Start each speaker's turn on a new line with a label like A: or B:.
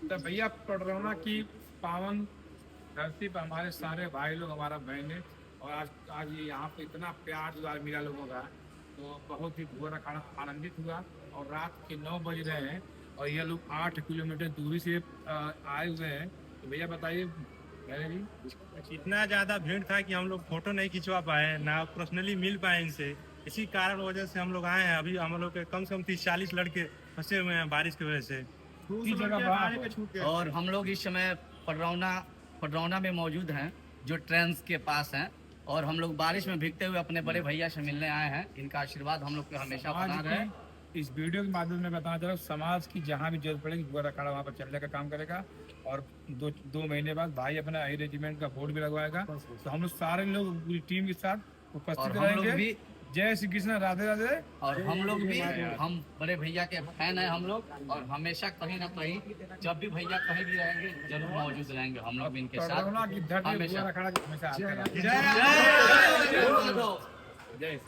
A: तो भैया पडरौना की पावन धरती पर हमारे सारे भाई लोग, हमारा बहनें, और आज आज ये यहाँ पे इतना प्यार दुलार मिला लोगों का, तो बहुत ही बुरा खाना आनंदित हुआ। और रात के 9 बज रहे हैं और ये लोग 8 किलोमीटर दूरी से आए हुए हैं। तो भैया बताइए भैया जी।
B: इतना ज्यादा भीड़ था कि हम लोग फोटो नहीं खिंचवा पाए, ना पर्सनली मिल पाए इनसे। इसी कारण वजह से हम लोग आए हैं। अभी हम लोग के कम से कम 30-40 लड़के फंसे हुए हैं बारिश की वजह से।
A: किस जगह पर?
C: और हम लोग इस समय पडरौना में मौजूद हैं, जो ट्रेन के पास हैं। और हम लोग बारिश में भीगते हुए अपने बड़े भैया से मिलने आए हैं। इनका आशीर्वाद हम लोग पे हमेशा बना रहे।
A: इस वीडियो के माध्यम से बताना चाह रहा हूँ, समाज की जहाँ भी जरूरत पड़ेगी बुरा अखाड़ा वहाँ पर चलने का काम करेगा। और दो महीने बाद भाई अपना आई रेजिमेंट का बोर्ड भी लगवाएगा। तो हम लोग सारे लोग पूरी टीम के साथ उपस्थित रहेंगे। जय श्री कृष्ण, राधे राधे।
C: और हम लोग भी, हम बड़े भैया के फैन हैं हम लोग, और हमेशा कहीं ना कहीं जब भी भैया कहीं भी रहेंगे जरूर मौजूद रहेंगे हम लोग भी इनके साथ हमेशा।
A: हमेशा
C: जय